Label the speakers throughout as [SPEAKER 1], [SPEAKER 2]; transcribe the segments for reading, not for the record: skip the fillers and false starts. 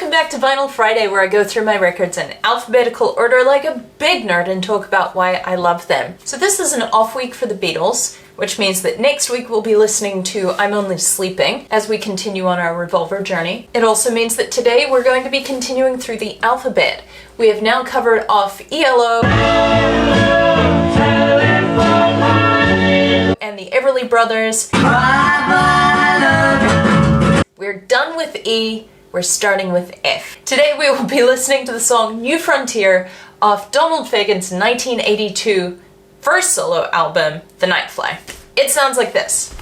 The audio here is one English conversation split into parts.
[SPEAKER 1] Welcome back to Vinyl Friday, where I go through my records in alphabetical order like a big nerd and talk about why I love them. So this is an off week for the Beatles, which means that next week we'll be listening to I'm Only Sleeping as we continue on our Revolver journey. It also means that today we're going to be continuing through the alphabet. We have now covered off ELO and the Everly Brothers. We're done with E. We're starting with F. Today we will be listening to the song New Frontier off Donald Fagen's 1982 first solo album, The Nightfly. It sounds like this.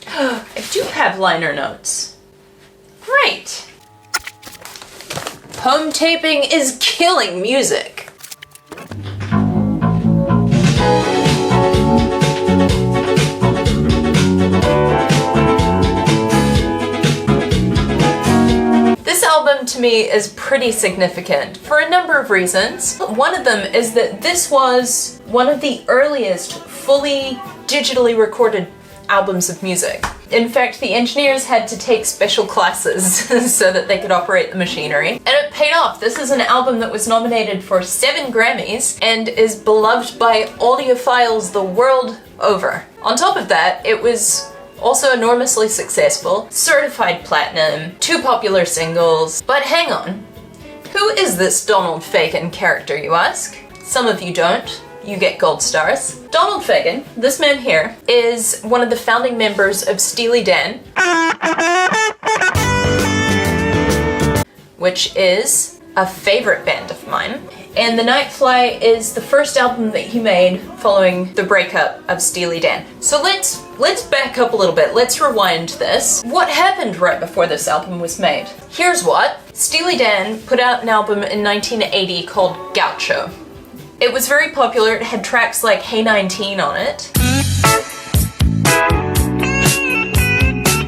[SPEAKER 1] I do have liner notes. Great! Home taping is killing music. This album to me is pretty significant for a number of reasons. One of them is that this was one of the earliest fully digitally recorded albums of music. In fact, the engineers had to take special classes so that they could operate the machinery. And it paid off. This is an album that was nominated for 7 Grammys and is beloved by audiophiles the world over. On top of that, it was also enormously successful, certified platinum, 2 popular singles. But hang on, who is this Donald Fagen character, you ask? Some of you don't. You get gold stars. Donald Fagen, this man here, is one of the founding members of Steely Dan, which is a favorite band of mine. And The Nightfly is the first album that he made following the breakup of Steely Dan. So let's back up a little bit. Let's rewind this. What happened right before this album was made? Here's what. Steely Dan put out an album in 1980 called Gaucho. It was very popular. It had tracks like Hey 19 on it.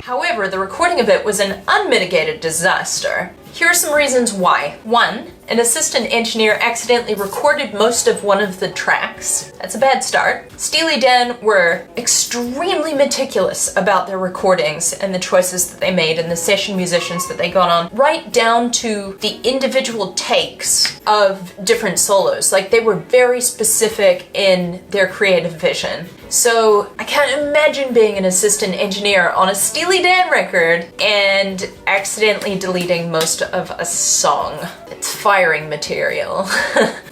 [SPEAKER 1] However, the recording of it was an unmitigated disaster. Here are some reasons why. 1, an assistant engineer accidentally recorded most of one of the tracks. That's a bad start. Steely Dan were extremely meticulous about their recordings and the choices that they made and the session musicians that they got on, right down to the individual takes of different solos. Like, they were very specific in their creative vision. So I can't imagine being an assistant engineer on a Steely Dan record and accidentally deleting most of a song. It's firing material.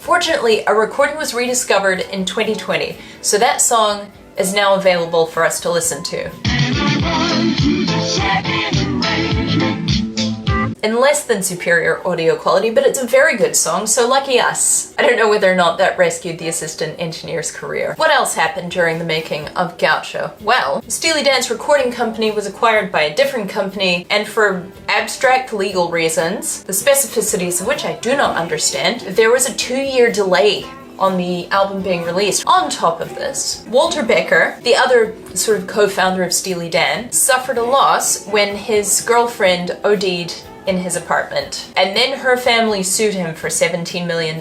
[SPEAKER 1] Fortunately, a recording was rediscovered in 2020, so that song is now available for us to listen to. In less than superior audio quality, but it's a very good song, so lucky us. I don't know whether or not that rescued the assistant engineer's career. What else happened during the making of Gaucho? Well, Steely Dan's recording company was acquired by a different company, and for abstract legal reasons, the specificities of which I do not understand, there was a 2-year delay on the album being released. On top of this, Walter Becker, the other sort of co-founder of Steely Dan, suffered a loss when his girlfriend OD'd in his apartment, and then her family sued him for $17 million.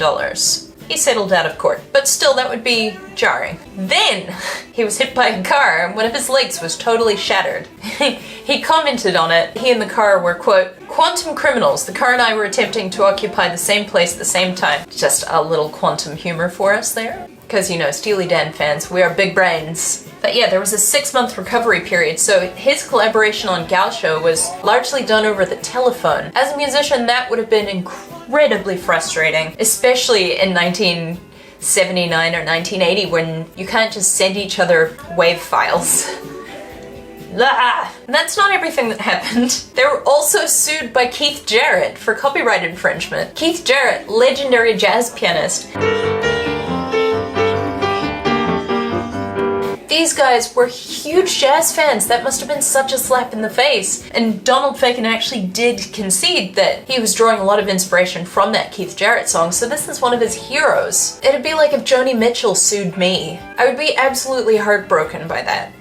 [SPEAKER 1] He settled out of court, but still that would be jarring. Then he was hit by a car and one of his legs was totally shattered. He commented on it. He and the car were, quote, quantum criminals. The car and I were attempting to occupy the same place at the same time. Just a little quantum humor for us there. Because, you know, Steely Dan fans, we are big brains. But yeah, there was a 6-month recovery period, so his collaboration on Gaucho was largely done over the telephone. As a musician, that would have been incredibly frustrating, especially in 1979 or 1980 when you can't just send each other WAV files. And that's not everything that happened. They were also sued by Keith Jarrett for copyright infringement. Keith Jarrett, legendary jazz pianist. These guys were huge jazz fans. That must have been such a slap in the face. And Donald Fagen actually did concede that he was drawing a lot of inspiration from that Keith Jarrett song, so this is one of his heroes. It'd be like if Joni Mitchell sued me. I would be absolutely heartbroken by that.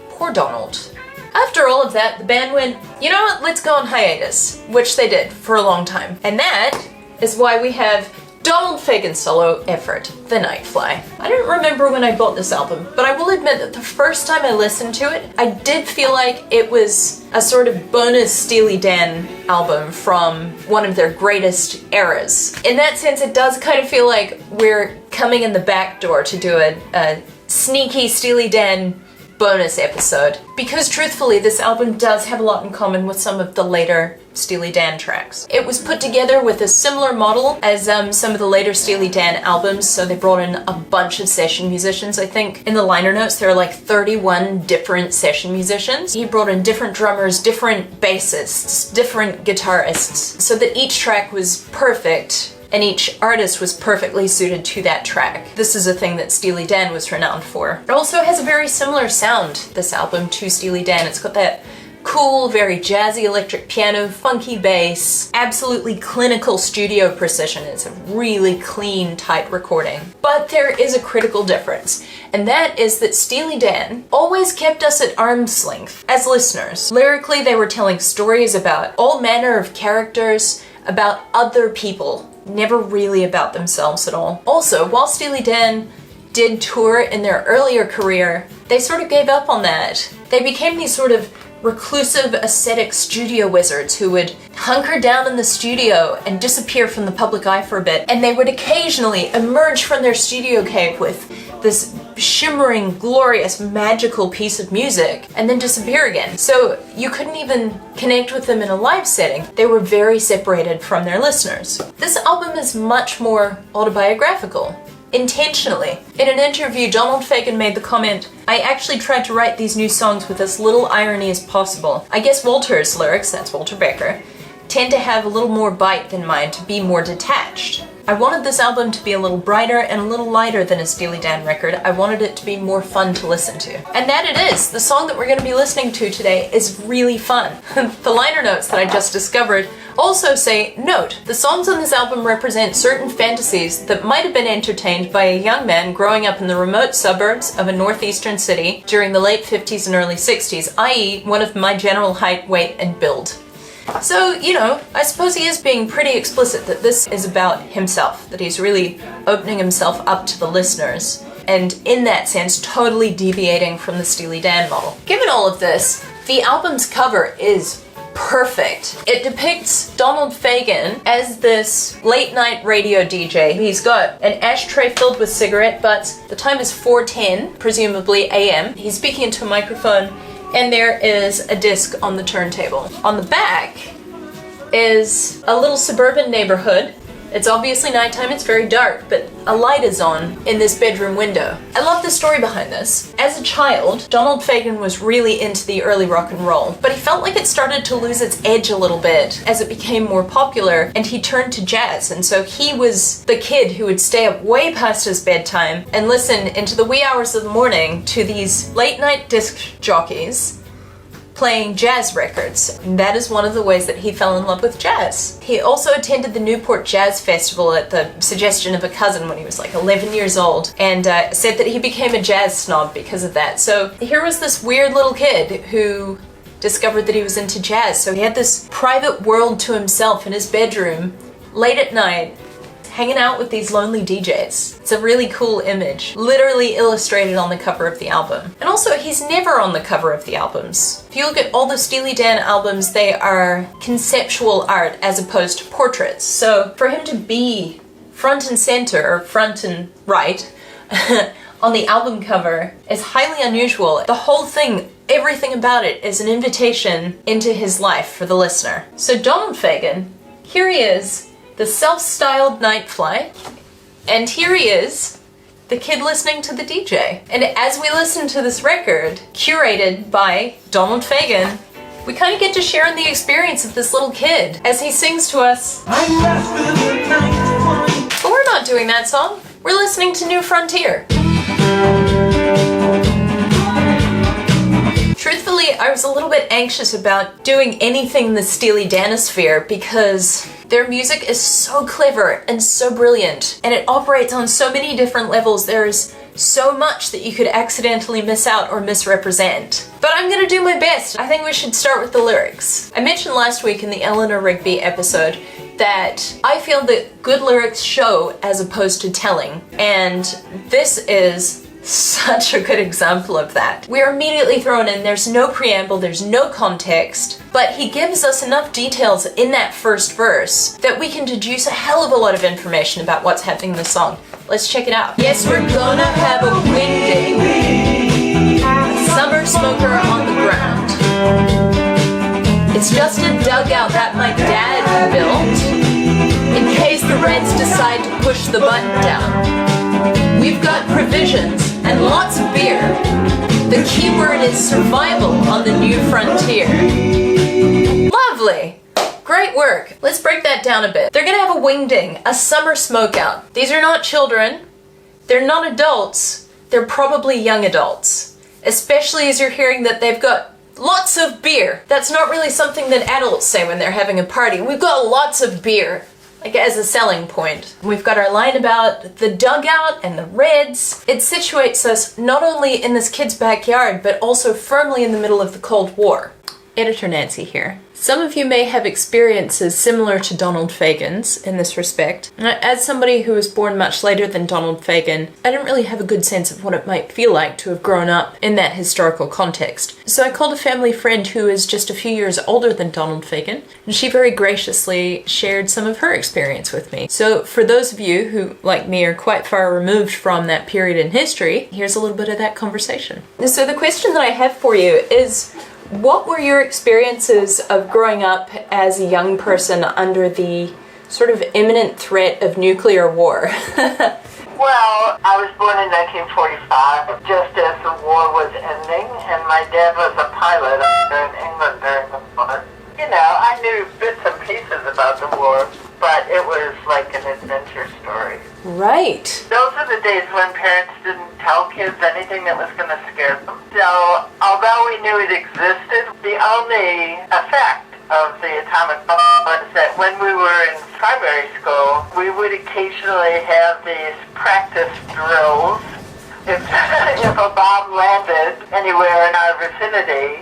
[SPEAKER 1] Poor Donald. After all of that, the band went, you know what, let's go on hiatus, which they did for a long time. And that is why we have Donald Fagen's solo effort, The Nightfly. I don't remember when I bought this album, but I will admit that the first time I listened to it, I did feel like it was a sort of bonus Steely Dan album from one of their greatest eras. In that sense, it does kind of feel like we're coming in the back door to do a sneaky Steely Dan bonus episode. Because truthfully, this album does have a lot in common with some of the later Steely Dan tracks. It was put together with a similar model as some of the later Steely Dan albums, so they brought in a bunch of session musicians. I think in the liner notes there are like 31 different session musicians. He brought in different drummers, different bassists, different guitarists, so that each track was perfect and each artist was perfectly suited to that track. This is a thing that Steely Dan was renowned for. It also has a very similar sound, this album, to Steely Dan. It's got that cool, very jazzy electric piano, funky bass, absolutely clinical studio precision. It's a really clean, tight recording. But there is a critical difference, and that is that Steely Dan always kept us at arm's length as listeners. Lyrically, they were telling stories about all manner of characters, about other people, never really about themselves at all. Also, while Steely Dan did tour in their earlier career, they sort of gave up on that. They became these sort of reclusive, ascetic studio wizards who would hunker down in the studio and disappear from the public eye for a bit, and they would occasionally emerge from their studio cave with this shimmering, glorious, magical piece of music and then disappear again. So you couldn't even connect with them in a live setting. They were very separated from their listeners. This album is much more autobiographical. Intentionally. In an interview, Donald Fagen made the comment, "I actually tried to write these new songs with as little irony as possible. I guess Walter's lyrics," that's Walter Becker, "tend to have a little more bite than mine, to be more detached. I wanted this album to be a little brighter and a little lighter than a Steely Dan record. I wanted it to be more fun to listen to." And that it is. The song that we're going to be listening to today is really fun. The liner notes that I just discovered also say, "Note, the songs on this album represent certain fantasies that might have been entertained by a young man growing up in the remote suburbs of a northeastern city during the late 50s and early 60s, i.e. one of my general height, weight, and build." So, you know, I suppose he is being pretty explicit that this is about himself, that he's really opening himself up to the listeners, and in that sense, totally deviating from the Steely Dan model. Given all of this, the album's cover is perfect. It depicts Donald Fagen as this late-night radio DJ. He's got an ashtray filled with cigarette butts. The time is 4:10, presumably AM. He's speaking into a microphone, and there is a disc on the turntable. On the back is a little suburban neighborhood. It's obviously nighttime, it's very dark, but a light is on in this bedroom window. I love the story behind this. As a child, Donald Fagen was really into the early rock and roll, but he felt like it started to lose its edge a little bit as it became more popular, and he turned to jazz. And so he was the kid who would stay up way past his bedtime and listen into the wee hours of the morning to these late night disc jockeys playing jazz records. And that is one of the ways that he fell in love with jazz. He also attended the Newport Jazz Festival at the suggestion of a cousin when he was like 11 years old, and said that he became a jazz snob because of that. So here was this weird little kid who discovered that he was into jazz. So he had this private world to himself in his bedroom, late at night, hanging out with these lonely DJs. It's a really cool image, literally illustrated on the cover of the album. And also, he's never on the cover of the albums. If you look at all the Steely Dan albums, they are conceptual art as opposed to portraits. So for him to be front and center, or front and right, on the album cover is highly unusual. The whole thing, everything about it, is an invitation into his life for the listener. So Donald Fagen, here he is, the self-styled Nightfly, and here he is, the kid listening to the DJ. And as we listen to this record, curated by Donald Fagen, we kind of get to share in the experience of this little kid as he sings to us. But we're not doing that song. We're listening to New Frontier. Truthfully, I was a little bit anxious about doing anything in the Steely Danosphere because their music is so clever and so brilliant, and it operates on so many different levels. There's so much that you could accidentally miss out or misrepresent. But I'm gonna do my best. I think we should start with the lyrics. I mentioned last week in the Eleanor Rigby episode that I feel that good lyrics show as opposed to telling, and this is such a good example of that. We're immediately thrown in, there's no preamble, there's no context, but he gives us enough details in that first verse that we can deduce a hell of a lot of information about what's happening in the song. Let's check it out. Yes, we're gonna have a wingding, a summer smoker on the ground. It's just a dugout that my dad built in case the Reds decide to push the button down. We've got provisions and lots of beer. The key word is survival on the new frontier. Lovely! Great work. Let's break that down a bit. They're gonna have a wingding, a summer smokeout. These are not children. They're not adults. They're probably young adults. Especially as you're hearing that they've got lots of beer. That's not really something that adults say when they're having a party. We've got lots of beer. Like as a selling point. We've got our line about the dugout and the Reds. It situates us not only in this kid's backyard, but also firmly in the middle of the Cold War. Editor Nancy here. Some of you may have experiences similar to Donald Fagen's in this respect. As somebody who was born much later than Donald Fagen, I didn't really have a good sense of what it might feel like to have grown up in that historical context. So I called a family friend who is just a few years older than Donald Fagen, and she very graciously shared some of her experience with me. So for those of you who, like me, are quite far removed from that period in history, here's a little bit of that conversation. So the question that I have for you is, what were your experiences of growing up as a young person under the sort of imminent threat of nuclear war?
[SPEAKER 2] Well, I was born in 1945, just as the war was ending, and my dad was a pilot in England during the war. You know, I knew bits and pieces about the war, but it was like an adventure story.
[SPEAKER 1] Right.
[SPEAKER 2] Those are the days when parents didn't tell kids anything that was going to scare them. So, although we knew it existed, the only effect of the atomic bomb was that when we were in primary school, we would occasionally have these practice drills. If a bomb landed anywhere in our vicinity,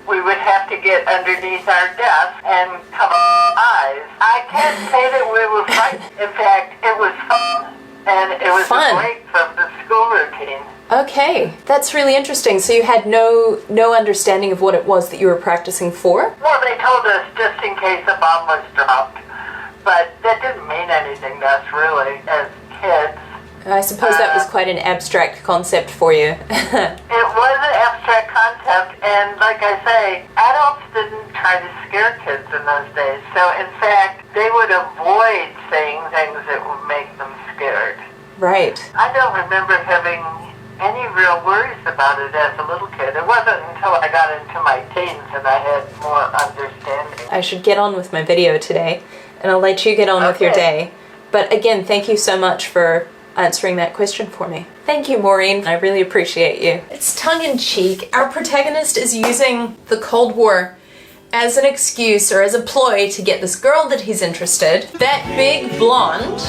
[SPEAKER 2] we would have to get underneath our desk and cover our eyes. I can't say that we were frightened. In fact, it was fun, and it was a break from the school routine.
[SPEAKER 1] Okay, that's really interesting. So you had no understanding of what it was that you were practicing for?
[SPEAKER 2] Well, they told us just in case a bomb was dropped, but that didn't mean anything to us really as kids.
[SPEAKER 1] I suppose that was quite an abstract concept for you.
[SPEAKER 2] It was an abstract concept, and like I say, adults didn't try to scare kids in those days. So in fact, they would avoid saying things that would make them scared.
[SPEAKER 1] Right.
[SPEAKER 2] I don't remember having any real worries about it as a little kid. It wasn't until I got into my teens and I had more understanding.
[SPEAKER 1] I should get on with my video today, and I'll let you get on with your day. But again, thank you so much for answering that question for me. Thank you, Maureen. I really appreciate you. It's tongue-in-cheek. Our protagonist is using the Cold War as an excuse or as a ploy to get this girl that he's interested. That big blonde,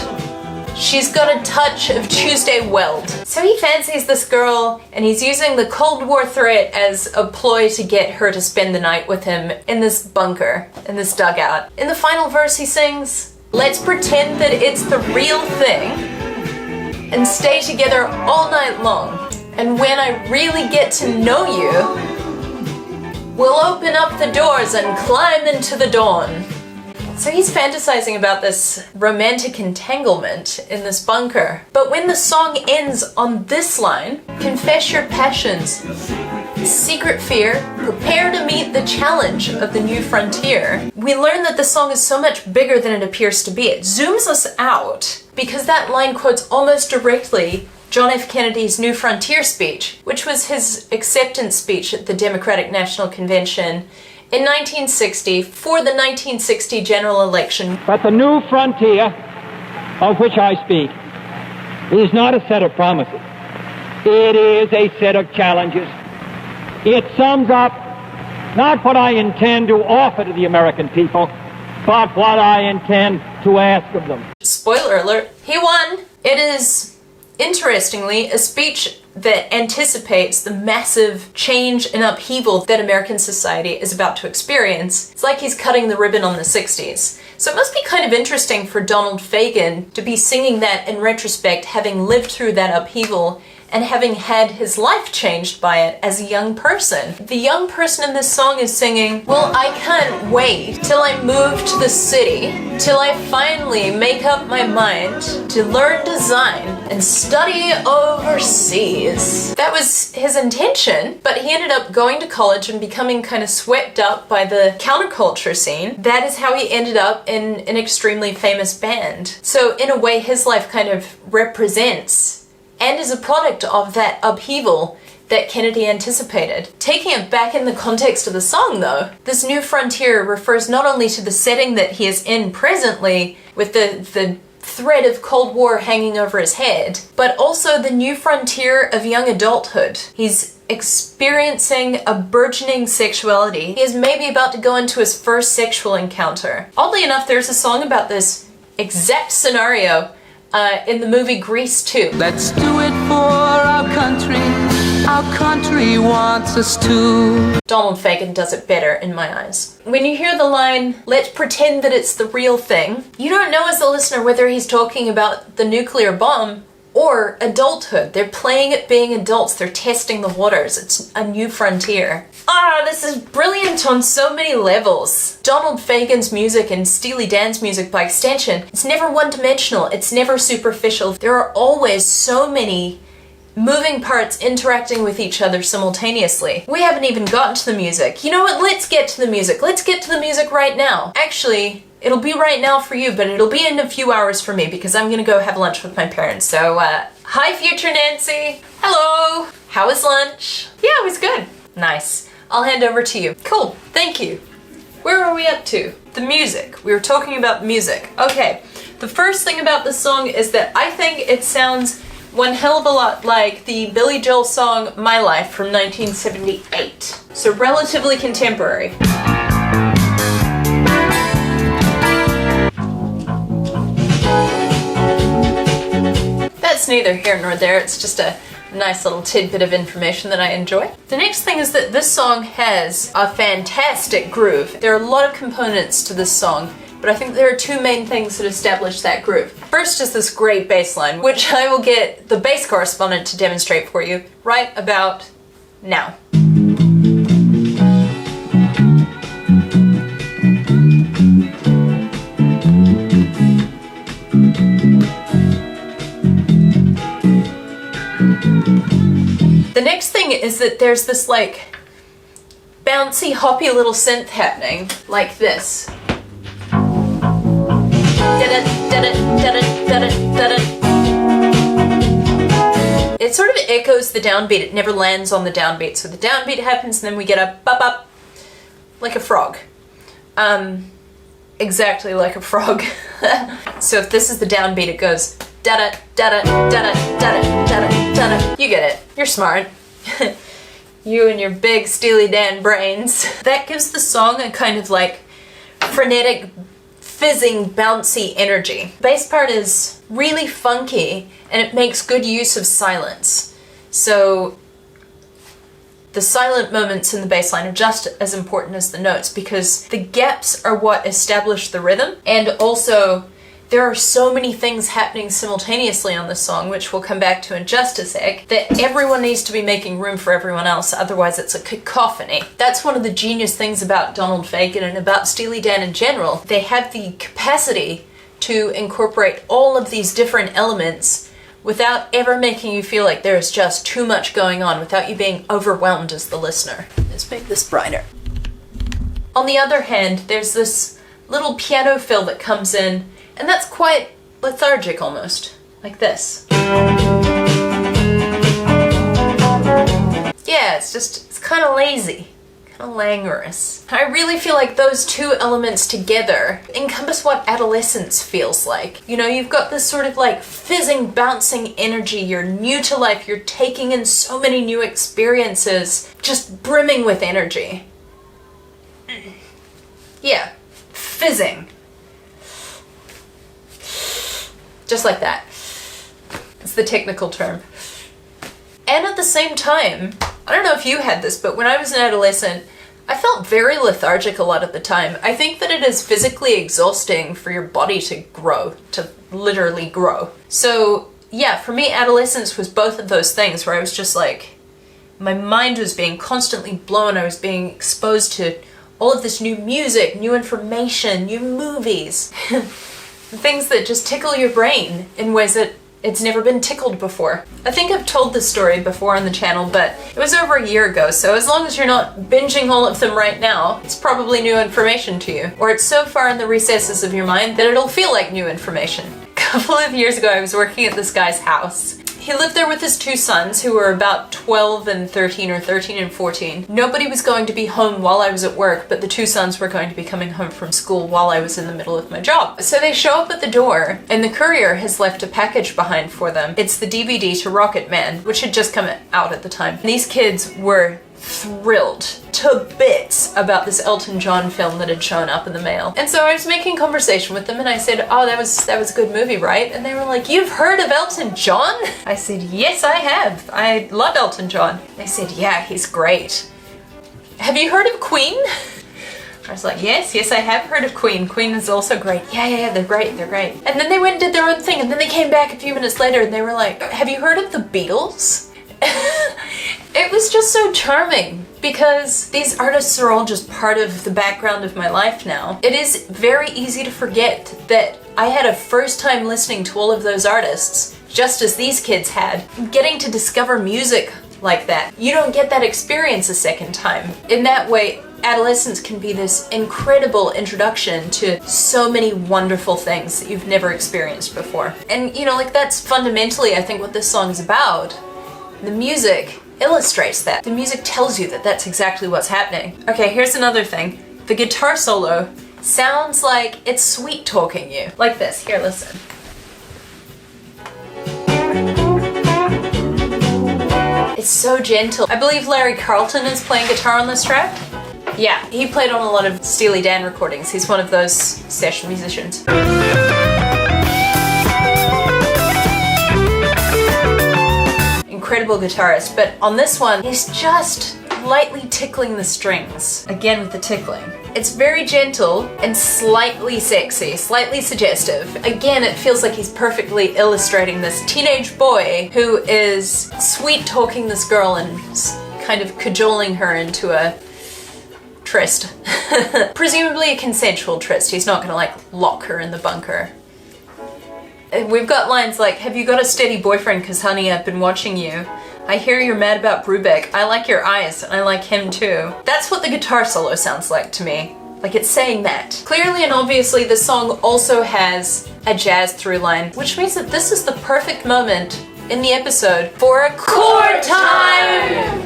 [SPEAKER 1] she's got a touch of Tuesday Weld. So he fancies this girl and he's using the Cold War threat as a ploy to get her to spend the night with him in this bunker, in this dugout. In the final verse he sings, "Let's pretend that it's the real thing and stay together all night long. And when I really get to know you, we'll open up the doors and climb into the dawn." So he's fantasizing about this romantic entanglement in this bunker. But when the song ends on this line, "Confess your passions, secret fear, prepare to meet the challenge of the new frontier," we learn that the song is so much bigger than it appears to be. It zooms us out because that line quotes almost directly John F. Kennedy's New Frontier speech, which was his acceptance speech at the Democratic National Convention in 1960 for the 1960 general election.
[SPEAKER 3] But the new frontier of which I speak is not a set of promises. It is a set of challenges. It sums up not what I intend to offer to the American people, but what I intend to ask of them.
[SPEAKER 1] Spoiler alert, he won! It is, interestingly, a speech that anticipates the massive change and upheaval that American society is about to experience. It's like he's cutting the ribbon on the 60s. So it must be kind of interesting for Donald Fagen to be singing that in retrospect, having lived through that upheaval and having had his life changed by it as a young person. The young person in this song is singing, well, I can't wait till I move to the city, till I finally make up my mind to learn design and study overseas. That was his intention, but he ended up going to college and becoming kind of swept up by the counterculture scene. That is how he ended up in an extremely famous band. So in a way, his life kind of represents and is a product of that upheaval that Kennedy anticipated. Taking it back in the context of the song though, this new frontier refers not only to the setting that he is in presently, with the thread of Cold War hanging over his head, but also the new frontier of young adulthood. He's experiencing a burgeoning sexuality. He is maybe about to go into his first sexual encounter. Oddly enough, there's a song about this exact scenario in the movie Grease 2.
[SPEAKER 4] Let's do it for our country wants us to.
[SPEAKER 1] Donald Fagen does it better in my eyes. When you hear the line, let's pretend that it's the real thing, you don't know as the listener whether he's talking about the nuclear bomb or adulthood. They're playing at being adults, they're testing the waters, it's a new frontier. This is brilliant on so many levels. Donald Fagen's music and Steely Dan's music by extension, it's never one-dimensional, it's never superficial. There are always so many moving parts interacting with each other simultaneously. We haven't even gotten to the music. You know what, let's get to the music. Let's get to the music right now. Actually, it'll be right now for you, but it'll be in a few hours for me because I'm gonna go have lunch with my parents. So, hi future Nancy. Hello. How was lunch? Yeah, it was good. Nice. I'll hand over to you. Cool, thank you. Where are we up to? The music. We were talking about music. Okay, the first thing about this song is that I think it sounds one hell of a lot like the Billy Joel song My Life from 1978. So relatively contemporary. That's neither here nor there, it's just a nice little tidbit of information that I enjoy. The next thing is that this song has a fantastic groove. There are a lot of components to this song, but I think there are two main things that establish that groove. First is this great bass line, which I will get the bass correspondent to demonstrate for you right about now. The next thing is that there's this like bouncy, hoppy little synth happening, like this. It sort of echoes the downbeat, it never lands on the downbeat. So the downbeat happens and then we get a bop bop, like a frog. Exactly like a frog. So if this is the downbeat, it goes da da da da da da da da da. You get it. You're smart. You and your big Steely Dan brains. That gives the song a kind of like frenetic, fizzing, bouncy energy. The bass part is really funky and it makes good use of silence. So the silent moments in the bass line are just as important as the notes because the gaps are what establish the rhythm, and also there are so many things happening simultaneously on this song, which we'll come back to in just a sec, that everyone needs to be making room for everyone else, otherwise it's a cacophony. That's one of the genius things about Donald Fagen and about Steely Dan in general. They have the capacity to incorporate all of these different elements without ever making you feel like there's just too much going on, without you being overwhelmed as the listener. Let's make this brighter. On the other hand, there's this little piano fill that comes in, and that's quite lethargic almost, like this. Yeah, it's kind of lazy, kind of languorous. I really feel like those two elements together encompass what adolescence feels like. You know, you've got this sort of like fizzing, bouncing energy, you're new to life, you're taking in so many new experiences, just brimming with energy. Yeah, fizzing. Just like that. It's the technical term. And at the same time, I don't know if you had this, but when I was an adolescent, I felt very lethargic a lot of the time. I think that it is physically exhausting for your body to grow, to literally grow. So yeah, for me, adolescence was both of those things where I was just like, my mind was being constantly blown. I was being exposed to all of this new music, new information, new movies, things that just tickle your brain in ways that it's never been tickled before. I think I've told this story before on the channel, but it was over a year ago, so as long as you're not binging all of them right now, it's probably new information to you. Or it's so far in the recesses of your mind that it'll feel like new information. A couple of years ago, I was working at this guy's house. He lived there with his two sons, who were about 12 and 13, or 13 and 14. Nobody was going to be home while I was at work, but the two sons were going to be coming home from school while I was in the middle of my job. So they show up at the door, and the courier has left a package behind for them. It's the DVD to Rocket Man, which had just come out at the time. And these kids were thrilled to bits about this Elton John film that had shown up in the mail. And so I was making conversation with them, and I said, oh, that was a good movie, right? And they were like, you've heard of Elton John? I said, yes, I have. I love Elton John. They said, yeah, he's great. Have you heard of Queen? I was like, yes, I have heard of Queen. Queen is also great. Yeah, they're great. And then they went and did their own thing, and then they came back a few minutes later and they were like, have you heard of the Beatles? It was just so charming because these artists are all just part of the background of my life now. It is very easy to forget that I had a first time listening to all of those artists, just as these kids had. Getting to discover music like that, you don't get that experience a second time. In that way, adolescence can be this incredible introduction to so many wonderful things that you've never experienced before. And you know, like, that's fundamentally, I think, what this song is about. The music illustrates that. The music tells you that that's exactly what's happening. Okay, here's another thing. The guitar solo sounds like it's sweet talking you. Like this. Here, listen. It's so gentle. I believe Larry Carlton is playing guitar on this track. Yeah, he played on a lot of Steely Dan recordings. He's one of those session musicians. Incredible guitarist, but on this one, he's just lightly tickling the strings. Again with the tickling. It's very gentle and slightly sexy, slightly suggestive. Again, it feels like he's perfectly illustrating this teenage boy who is sweet talking this girl and kind of cajoling her into a tryst. Presumably a consensual tryst. He's not gonna like lock her in the bunker. We've got lines like, have you got a steady boyfriend? Cause honey, I've been watching you. I hear you're mad about Brubeck. I like your eyes, and I like him too. That's what the guitar solo sounds like to me. Like, it's saying that. Clearly and obviously, the song also has a jazz through line, which means that this is the perfect moment in the episode for a chord time!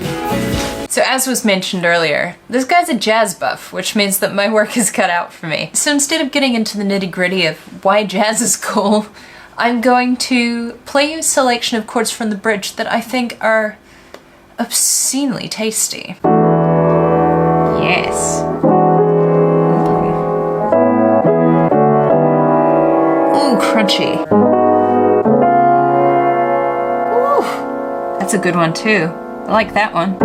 [SPEAKER 1] So as was mentioned earlier, this guy's a jazz buff, which means that my work is cut out for me. So instead of getting into the nitty-gritty of why jazz is cool, I'm going to play you a selection of chords from the bridge that I think are obscenely tasty. Yes. Ooh, crunchy. Ooh, that's a good one too. I like that one.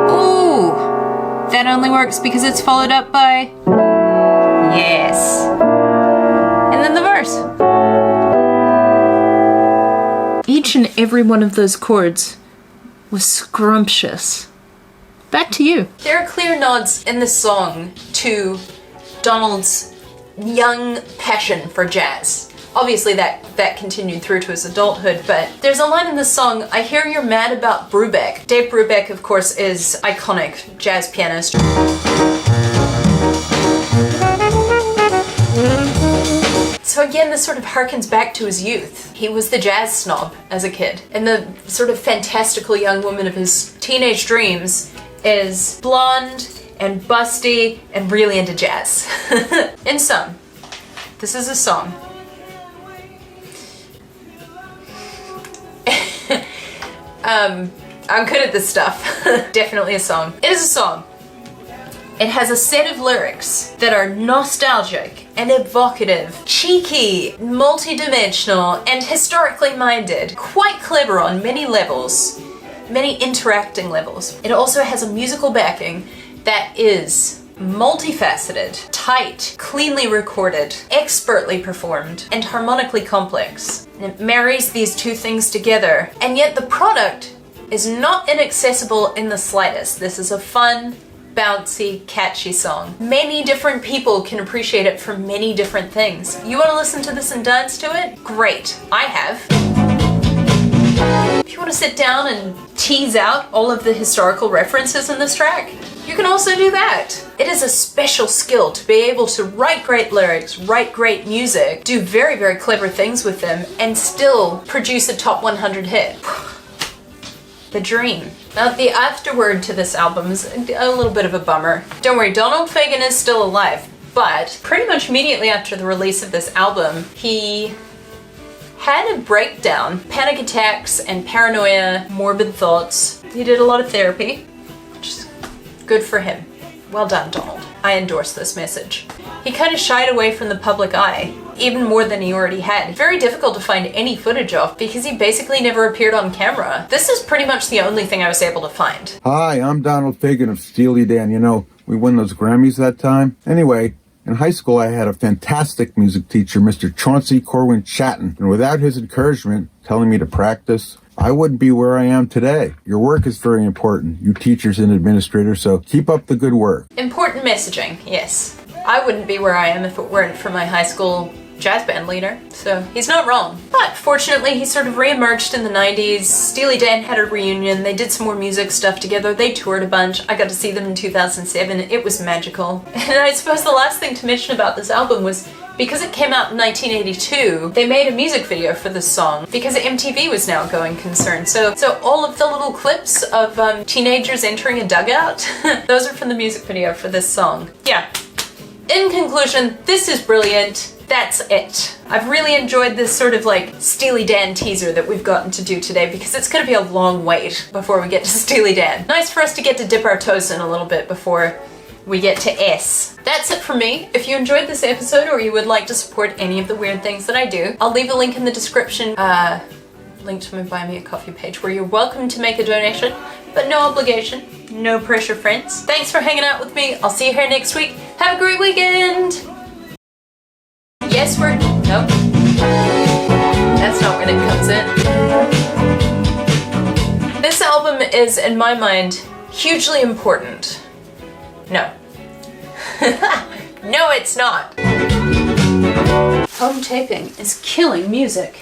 [SPEAKER 1] Ooh, that only works because it's followed up by yes. And then the verse. Each and every one of those chords was scrumptious. Back to you. There are clear nods in this song to Donald's young passion for jazz. Obviously that continued through to his adulthood, but there's a line in this song, I hear you're mad about Brubeck. Dave Brubeck, of course, is iconic jazz pianist. So again, this sort of harkens back to his youth. He was the jazz snob as a kid, and the sort of fantastical young woman of his teenage dreams is blonde and busty and really into jazz. In sum, this is a song. I'm good at this stuff. Definitely a song. It is a song. It has a set of lyrics that are nostalgic and evocative, cheeky, multi-dimensional, and historically minded. Quite clever on many levels. many interacting levels. It also has a musical backing that is multifaceted, tight, cleanly recorded, expertly performed, and harmonically complex. And it marries these two things together, and yet the product is not inaccessible in the slightest. This is a fun, bouncy, catchy song. Many different people can appreciate it for many different things. You want to listen to this and dance to it? Great. I have. If you want to sit down and tease out all of the historical references in this track, you can also do that. It is a special skill to be able to write great lyrics, write great music, do very, very clever things with them, and still produce a top 100 hit. The dream. Now, the afterword to this album is a little bit of a bummer. Don't worry, Donald Fagen is still alive, but pretty much immediately after the release of this album, he had a breakdown, panic attacks and paranoia, morbid thoughts. He did a lot of therapy, which is good for him. Well done, Donald. I endorse this message. He kind of shied away from the public eye, even more than he already had. Very difficult to find any footage of because he basically never appeared on camera. This is pretty much the only thing I was able to find.
[SPEAKER 5] Hi, I'm Donald Fagen of Steely Dan. You know, we won those Grammys that time. Anyway, in high school I had a fantastic music teacher, Mr. Chauncey Corwin Chatton, and without his encouragement, telling me to practice, I wouldn't be where I am today. Your work is very important, you teachers and administrators, so keep up the good work.
[SPEAKER 1] Important messaging, yes. I wouldn't be where I am if it weren't for my high school jazz band leader, so he's not wrong. But fortunately, he sort of re-emerged in the 90s. Steely Dan had a reunion, they did some more music stuff together, they toured a bunch. I got to see them in 2007, it was magical. And I suppose the last thing to mention about this album was because it came out in 1982, they made a music video for this song because MTV was now a going concern. So all of the little clips of teenagers entering a dugout, those are from the music video for this song. Yeah. In conclusion, this is brilliant. That's it. I've really enjoyed this sort of like Steely Dan teaser that we've gotten to do today because it's gonna be a long wait before we get to Steely Dan. Nice for us to get to dip our toes in a little bit before we get to S. That's it for me. If you enjoyed this episode or you would like to support any of the weird things that I do, I'll leave a link in the description, link to my Buy Me a Coffee page where you're welcome to make a donation, but no obligation, no pressure, friends. Thanks for hanging out with me. I'll see you here next week. Have a great weekend. Yes, nope. That's not when it comes in. This album is, in my mind, hugely important. No. No, it's not. Home taping is killing music.